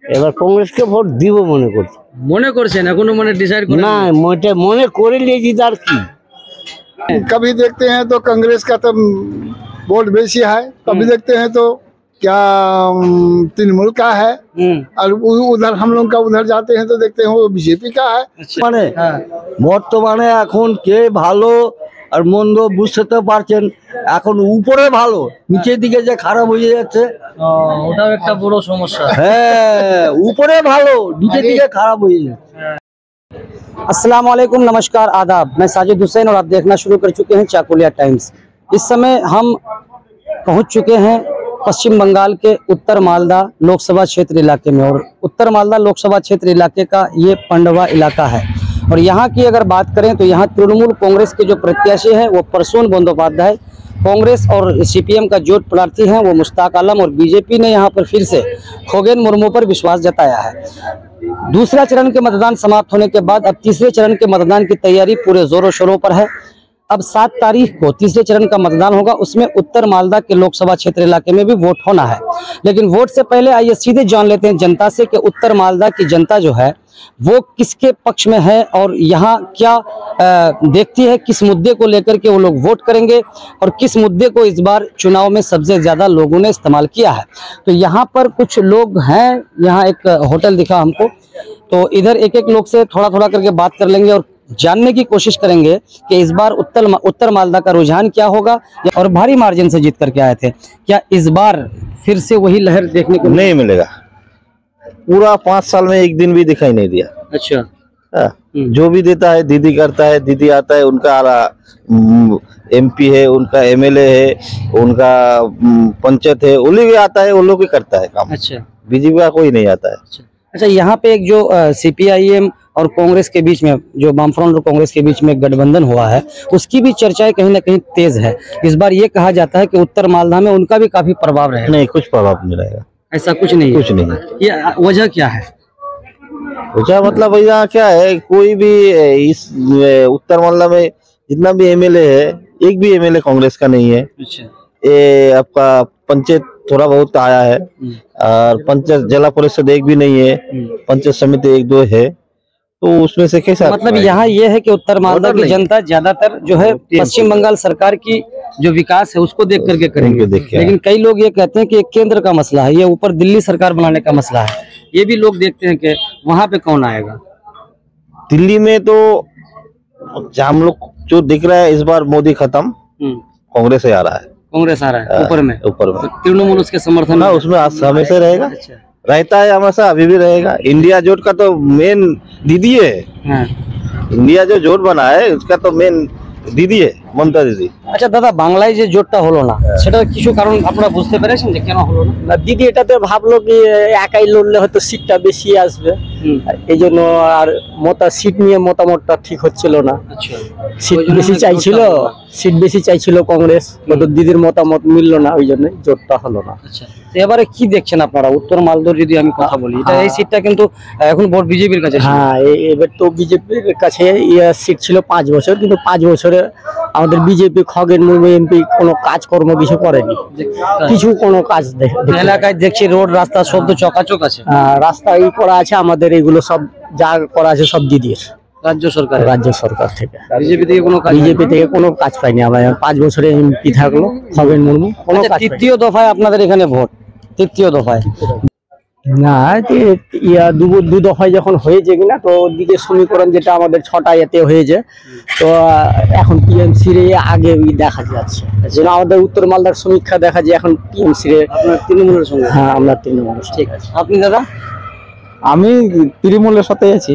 এবার কংগ্রেসকে ভোট দিব মনে করছেন এখনো মানে ডিসাইড করেন না মনে করে লিয়েছি তার কি कभी देखते हैं तो कांग्रेस का तो वोट बेसी है, कभी देखते हैं तो क्या तृणमूल का है, और उधर हम लोग का उधर जाते हैं तो देखते हैं वो बीजेपी का है। মানে বর্তমানে এখন কে ভালো আর মন্দ বুঝতে তো পারছেন, এখন উপরে ভালো নিচের দিকে যে খারাপ হয়ে যাচ্ছে ওটাও একটা বড় সমস্যা। হ্যাঁ উপরে ভালো নিচের দিকে খারাপ হয়ে যাচ্ছে। अस्सलाम वालेकुम, नमस्कार, आदाब। मैं साजिद हुसैन और आप देखना शुरू कर चुके हैं चाकुलिया टाइम्स। इस समय हम पहुंच चुके हैं पश्चिम बंगाल के उत्तर मालदा लोकसभा क्षेत्र इलाके में, और उत्तर मालदा लोकसभा क्षेत्र इलाके का ये पंडवा इलाका है। और यहाँ की अगर बात करें तो यहाँ तृणमूल कांग्रेस के जो प्रत्याशी हैं वो प्रसून बंदोपाध्याय, कांग्रेस और सीपीएम का जोट प्रार्थी हैं वो मुश्ताक आलम, और बीजेपी ने यहाँ पर फिर से खगेन मुर्मू पर विश्वास जताया है। दूसरा चरण के मतदान समाप्त होने के बाद अब तीसरे चरण के मतदान की तैयारी पूरे जोरों शोरों पर है। अब 7 तारीख को तीसरे चरण का मतदान होगा, उसमें उत्तर मालदा के लोकसभा क्षेत्र इलाके में भी वोट होना है। लेकिन वोट से पहले आइए सीधे जान लेते हैं जनता से कि उत्तर मालदा की जनता जो है वो किसके पक्ष में है और यहाँ क्या देखती है, किस मुद्दे को लेकर के वो लोग वोट करेंगे और किस मुद्दे को इस बार चुनाव में सबसे ज़्यादा लोगों ने इस्तेमाल किया है। तो यहाँ पर कुछ लोग हैं, यहाँ एक होटल दिखा हमको, तो इधर एक एक लोग से थोड़ा थोड़ा करके बात कर लेंगे और जानने की कोशिश करेंगे कि इस बार उत्तर मालदा का रुझान क्या होगा, और भारी मार्जिन से जीत करके आए थे, क्या इस बार फिर से वही लहर देखने को नहीं मिलेगा। पूरा 5 साल में एक दिन भी दिखाई नहीं दिया। अच्छा, जो भी देता है दीदी करता है, दीदी आता है, उनका एमपी है, उनका एमएलए है, उनका पंचायत है, वो लोग आता है, वो लोग ही करता है काम। अच्छा, बीजेपी का कोई नहीं आता है। अच्छा, यहाँ पे एक जो सीपीआईएम और कांग्रेस के बीच में, जो वामफ्रंट और कांग्रेस के बीच में गठबंधन हुआ है, उसकी भी चर्चाएं कहीं ना कहीं तेज है। इस बार ये कहा जाता है कि उत्तर मालदा में उनका भी काफी प्रभाव रहेगा। नहीं, कुछ प्रभाव नहीं रहेगा। ऐसा कुछ नहीं, कुछ नहीं। ये वजह क्या है? वजह मतलब यहाँ क्या है, कोई भी इस उत्तर मालदा में जितना भी एमएलए है, एक भी एमएलए कांग्रेस का नहीं है। अच्छा, ये आपका पंचायत थोड़ा बहुत आया है, और पंचायत जिला परिषद एक भी नहीं है, पंचायत समिति 1-2 है, तो उसमें से कैसा मतलब यहाँ ये है कि उत्तर मालदा की जनता ज्यादातर जो है पश्चिम बंगाल सरकार की जो विकास है उसको देख करके करेंगे। लेकिन कई लोग ये कहते हैं कि ये केंद्र का मसला है, ये ऊपर दिल्ली सरकार बनाने का मसला है। ये भी लोग देखते हैं कि वहाँ पे कौन आएगा। दिल्ली में तो हम लोग जो दिख रहा है, इस बार मोदी खत्म, कांग्रेस से आ रहा है। कांग्रेस आ रहा है ऊपर में, ऊपर में तृणमूल उसके समर्थन में उसमें हमेशा रहेगा। अच्छा, रहता है हमेशा, अभी भी रहेगा। इंडिया जोट का तो मेन दीदी है। इंडिया जो जोट बना है उसका तो मेन দিদি মমতা দিদি। আচ্ছা দাদা, বাংলায় যে জোটটা হলো না সেটা কিছু কারণ আপনারা বুঝতে পেরেছেন যে কেন হলো না? দিদি এটাতে ভাবলো কি একাই লড়লে হয়তো সিটটা বেশি আসবে, এই জন্য আর সিট নিয়ে মতামতটা ঠিক হচ্ছিল না। আচ্ছা, সিট বেশি চাইছিল কংগ্রেস, কিন্তু দিদির মতামত মিলল না, ওই জন্য জোটটা হলো না। আচ্ছা, এবারে কি দেখছেন আপনারা উত্তর মালদার যদি আমি কথা বলি, এটা এই সিটটা কিন্তু এখন ভোট বিজেপির কাছে। হ্যাঁ, এবার তো বিজেপির কাছে সিট ছিল 5 বছর, কিন্তু 5 বছরে আমাদের বিজেপি খগেন মুর্মু এমপি কোনো কাজকর্ম কিছু করেনি, কোনো কাজ এলাকায় দেখছি রোড রাস্তা সব তো চকাচক আছে, রাস্তা করা আছে, আমাদের এগুলো সব যা করা আছে সব দিদির রাজ্য সরকার থেকে। বিজেপি থেকে কোনো কাজ পাইনি আমরা। 5 বছরে এমপি থাকলো খগেন মুর্মু, কোনো কাজ। তৃতীয় দফায় আপনাদের এখানে ভোট, তৃতীয় দফায় না, দু দফায় যখন হয়েছে কিনা, তো ওদিকে সমীকরণ যেটা আমাদের 6টা এতে হয়েছে, তো এখন টিএমসি রে আগে দেখা যাচ্ছে। যেন আমাদের উত্তর মালদার সমীক্ষা দেখা যায় এখন টিএমসি রে তৃণমূলের সঙ্গে। হ্যাঁ, আমরা তৃণমূলের। ঠিক আছে, আপনি দাদা? আমি তৃণমূলের সাথে আছি।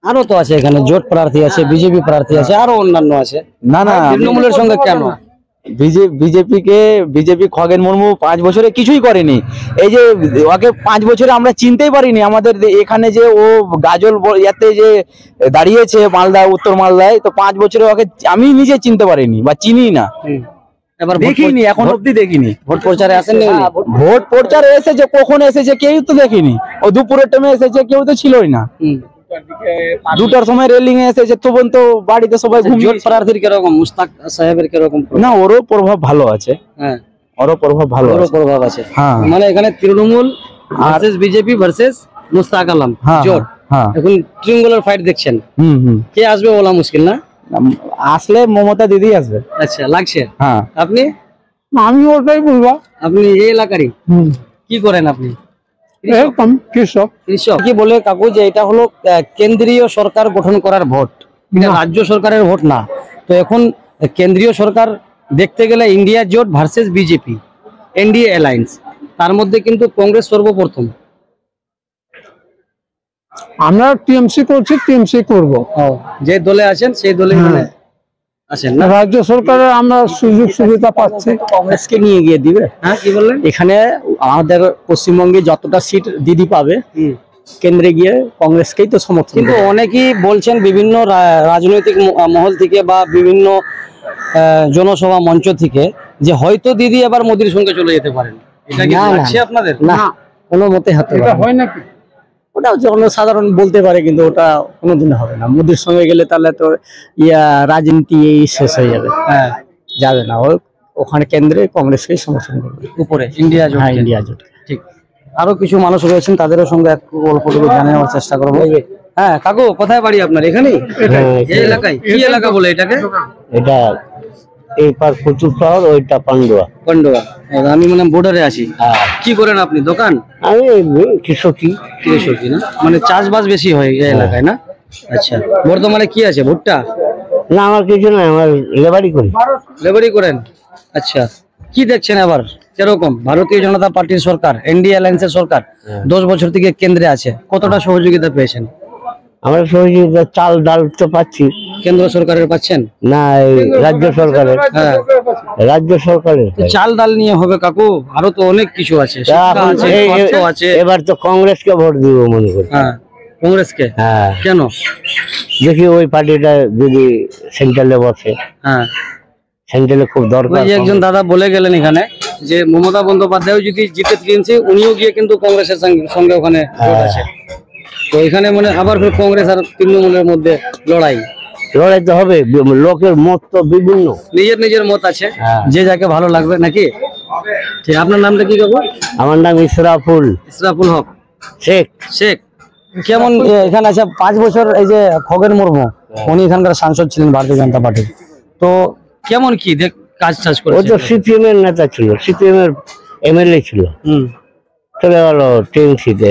আরো তো আছে এখানে জোট প্রার্থী আছে, বিজেপি প্রার্থী আছে, আরো অন্যান্য আছে। না, তৃণমূলের সঙ্গে কেন? বিজেপি খগেন মুর্মু 5 বছরে কিছুই করেনি। এই যে ওকে 5 বছরে আমরা চিনতেই পারিনি। আমাদের এখানে যে ও গাজল ইয়াতে যে দাঁড়িয়েছে মালদা, উত্তর মালদায়, তো 5 বছরে ওকে আমি নিজে চিনতে পারিনি বা চিনি না, এবার দেখিনি, এখন অব্দি দেখিনি। ভোট প্রচারে আসেননি? ভোট প্রচারে এসেছে, কখন এসেছে কেউ তো দেখিনি। ও দুপুরের টাইমে এসেছে, কেউ তো ছিলই না। 2টার সময় রেলিং এ এসেছে, তখন তো বাড়িতে সবাই ঘুমিয়ে। প্রার্থীর কিরকম, মুস্তাক সাহেবের কিরকম? না, ওরও প্রভাব ভালো আছে। হ্যাঁ, ওরও প্রভাব ভালো আছে। হ্যাঁ, মানে এখানে Trinamool versus BJP versus Mustaq Alam জোট। এখন ট্রিঙ্গুলার ফাইট দেখছেন, কে আসবে বলা মুশকিল না? আসলে মমতা দিদি আসবে। আচ্ছা লাগছে। হ্যাঁ, আপনি? আমি ওটাই বলবো। আপনি এই এলাকারই কি করেন আপনি? এরকম কৃষক। কৃষক। কি বলে কাকু যে এটা হলো কেন্দ্রীয় সরকার গঠন করার ভোট, এটা রাজ্য সরকারের ভোট না। তো এখন কেন্দ্রীয় সরকার দেখতে গেলে ইন্ডিয়া জোট ভার্সেস বিজেপি, এনডিএ অ্যালায়েন্স, তার মধ্যে কিন্তু কংগ্রেস সর্বপ্রথম। আমরা টিএমসি করছি, টিএমসি করব। যে দলে আছেন সেই দলে মানে আছেন না? রাজ্য সরকারের আমরা সুযোগ সুবিধা পাচ্ছি, কংগ্রেসকে নিয়ে গিয়ে দিবে। হ্যাঁ, কি বললেন? এখানে আমাদের পশ্চিমবঙ্গে যতটা সিট দিদি পাবে, কেন্দ্রে গিয়ে কংগ্রেসকেই তো সমর্থন। কিন্তু অনেকেই বলছেন বিভিন্ন রাজনৈতিক মহল থেকে বা বিভিন্ন জনসভা মঞ্চ থেকে যে হয়তো দিদি এবার মোদির সঙ্গে চলে যেতে পারেন। এটা কি লাগছে আপনাদের? না, কোনো মতে হতে পারে। হয় নাকি? ওটা জনসাধারণ বলতে পারে, কিন্তু ওটা কোনোদিন হবে না। মোদির সঙ্গে গেলে তাহলে তো রাজনীতি শেষ হয়ে যাবে। হ্যাঁ, যাবে না। ওখানে কেন্দ্রে কংগ্রেসকেই সমর্থন করবে, উপরে ইন্ডিয়া জোট। হ্যাঁ, ইন্ডিয়া জোট। ঠিক। আরো কিছু মানুষ রয়েছেন, তাদেরও সঙ্গে একটু অল্পটুকু জানিয়ে নেওয়ার চেষ্টা করবো। হ্যাঁ কাকু, কোথায় বাড়ি আপনার? এখানেই এই এলাকায়? কি এলাকা বলে এটাকে? এটা এই পার প্রচুর শহর, ওইটা পান্ডুয়া। পান্ডুয়া। আমি মানে বর্ডারে আছি। কি করেন আপনি? দোকান? আমি কৃষকই। কৃষকই না, মানে চাষবাস বেশি হয় এই এলাকায় না? আচ্ছা, বর্তমানে কি আছে? ভুট্টা? না, আমার কিছু না, আমার লেবারি করি। লেবারি করেন? আচ্ছা, কি দেখছেন এবার কিরকম ভারতীয় জনতা পার্টির সরকার, এনডিএ অ্যালায়েন্সের সরকার 10 বছর থেকে কেন্দ্রে আছে, কতটা সহযোগিতা পেয়েছেন? আমরা সহযোগিতা চাল ডাল তো পাচ্ছি। কেন্দ্র সরকারের পাচ্ছেন না, রাজ্য সরকারের। হ্যাঁ, রাজ্য সরকারের। চাল ডাল নিয়ে হবে কাকু, আরো তো অনেক কিছু আছে, শিক্ষা আছে, স্বাস্থ্য আছে। এবার তো কংগ্রেসকে ভোট দিব মনে করি। হ্যাঁ, কংগ্রেসকে। হ্যাঁ, কেন? দেখি ওই পার্টিটা যদি সেন্ট্রালে বসে। হ্যাঁ, সেন্ট্রালে খুব দরকার। একজন দাদা বলে গেলেন এখানে যে মমতা বন্দ্যোপাধ্যায় যদি জিতে টিএমসি, উনিও গিয়ে কিন্তু কংগ্রেসের সঙ্গে ওখানে জোট আছে। তো এখানে মানে আবার কংগ্রেস আর তৃণমূলের মধ্যে লড়াই তো হবে। লোকের মত তো বিভিন্ন, নিজের মত আছে, যে যাকে ভালো লাগবে নাকি। ঠিক। আপনার নামটা কি কাকু? আমার নাম ইসরাফুল হক শেখ। শেখ। কেমন এখানে আছে 5 বছর এই যে খগেন মুর্মু, উনি এখানকার সাংসদ ছিলেন ভারতীয় জনতা পার্টির। তো কেমন কি কাজ করে? ও তো সিপিএম এর নেতা ছিল, সিপিএম এর এমএলএ ছিল। চলে গেল টিএমসিতে,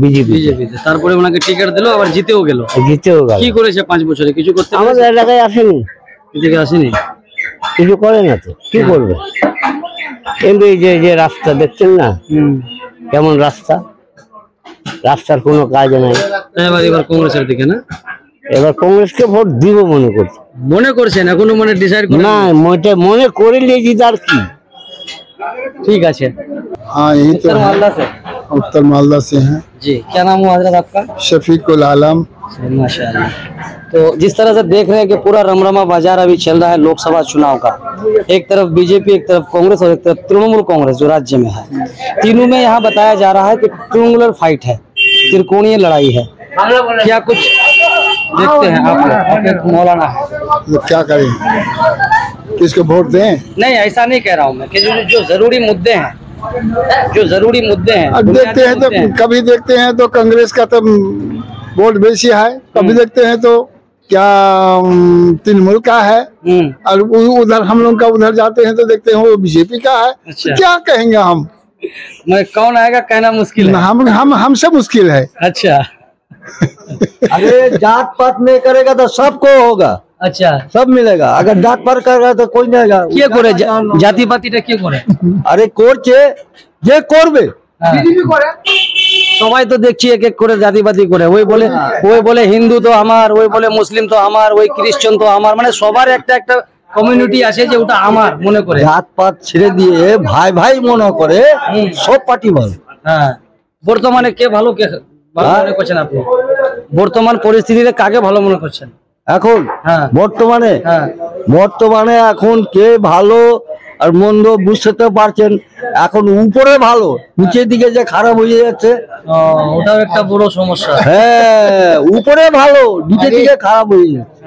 বিজেপিতে। তারপরে ওনাকে টিকিট দিল, আবার জিতেও গেল। কি করেছে 5 বছরে? কিছু করতে আমাদের এলাকায় আসেনি, এদিকে আসেনি, কিছু করে না। তো কি করবে? এমনি যে রাস্তা দেখছেন না, কেমন রাস্তার কোনো কাজ নাই। এবার কংগ্রেসের দিকে না? এবার কংগ্রেসকে ভোট দিব মনে করছেন? এখনো মানে ডিসাইড না, মনে করে নিয়েছি, তার কি। ठीक है। हाँ, यही तो है। मालदा से? उत्तर मालदा से हैं जी। क्या नाम हुआ हजरत आपका? शफीकुल आलम। माशाअल्लाह। तो जिस तरह से देख रहे हैं कि पूरा रमरमा बाजार अभी चल रहा है लोकसभा चुनाव का, एक तरफ बीजेपी, एक तरफ कांग्रेस और एक तरफ तृणमूल कांग्रेस जो राज्य में है, तीनों में यहाँ बताया जा रहा है कि ट्रायंगुलर फाइट है, त्रिकोणीय लड़ाई है। क्या कुछ देखते हैं आप लोग? आपके मौलाना है, तो क्या करें, किसको वोट दें? नहीं ऐसा नहीं कह रहा हूँ मैं, कि जो जरूरी मुद्दे हैं, अब देखते हैं तो कभी देखते हैं तो कांग्रेस का तो वोट बेसी है, कभी देखते हैं तो क्या तृणमूल का है, और उधर हम लोग का उधर जाते हैं तो देखते हैं वो बीजेपी का है। अच्छा। तो क्या कहेंगे हम? मैं कौन आएगा कहना मुश्किल है। हमसे मुश्किल है। अच्छा। अरे जात पात नहीं करेगा तो सबको होगा। अच्छा, सब मिलेगा। अगर जात पात करेगा तो कोई नहीं होगा। কে করে জাতি পাতিটা কে করে? আরে করছে, যে করবে বিজেপি করে। সবাই তো দেখছি এক এক করে জাতিবাদী করে, ওই বলে হিন্দু তো আমার, ওই বলে মুসলিম তো আমার, ওই খ্রিস্টান তো আমার, মানে সবার একটা কমিউনিটি আছে যে ওটা আমার মনে করে। জাত পাত ছেড়ে দিয়ে ভাই ভাই মনে করে সব পার্টি ভালো। হ্যাঁ, বর্তমানে কে ভালো কে ভালো মনে করছেন আপনি? বর্তমান পরিস্থিতিতে কাকে ভালো মনে করছেন এখন? হ্যাঁ, বর্তমানে এখন কে ভালো আর মন্দ বুঝতে পারছেন। এখন উপরে ভালো, নিচের দিকে যে খারাপ হয়ে যাচ্ছে, ওটাও একটা বড় সমস্যা। হ্যাঁ, উপরে ভালো, নিচের দিকে খারাপ হয়ে যাচ্ছে।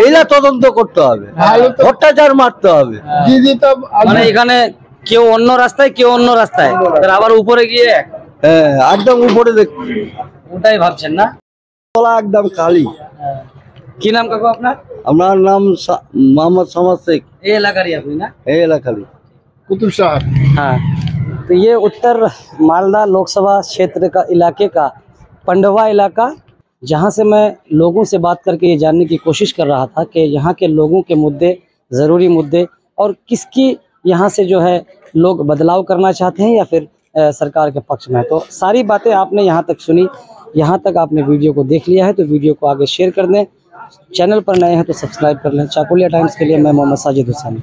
এইটা তদন্ত করতে হবে, ভট্টাচার মারতে হবে। মানে এখানে কেউ অন্য রাস্তায়, কেউ অন্য রাস্তায়, আবার উপরে গিয়ে একদম উপরে দেখ ওটাই ভাবছেন না? তলা একদম খালি। কি নাম কাকু আপনার? আমার নাম মোহাম্মদ সামাদ শেখ, এই এলাকারই আপনি না? এই এলাকারই। कुतुब शहर। हाँ, तो ये उत्तर मालदा लोकसभा क्षेत्र का इलाके का पंडवा इलाका, जहां से मैं लोगों से बात करके ये जानने की कोशिश कर रहा था कि यहाँ के लोगों के मुद्दे, ज़रूरी मुद्दे, और किसकी यहाँ से जो है लोग बदलाव करना चाहते हैं या फिर सरकार के पक्ष में। तो सारी बातें आपने यहाँ तक सुनी। यहाँ तक आपने वीडियो को देख लिया है तो वीडियो को आगे शेयर कर दें। चैनल पर नए हैं तो सब्सक्राइब कर लें। चाकुलिया टाइम्स के लिए मैं मोहम्मद साजिद हुसैन।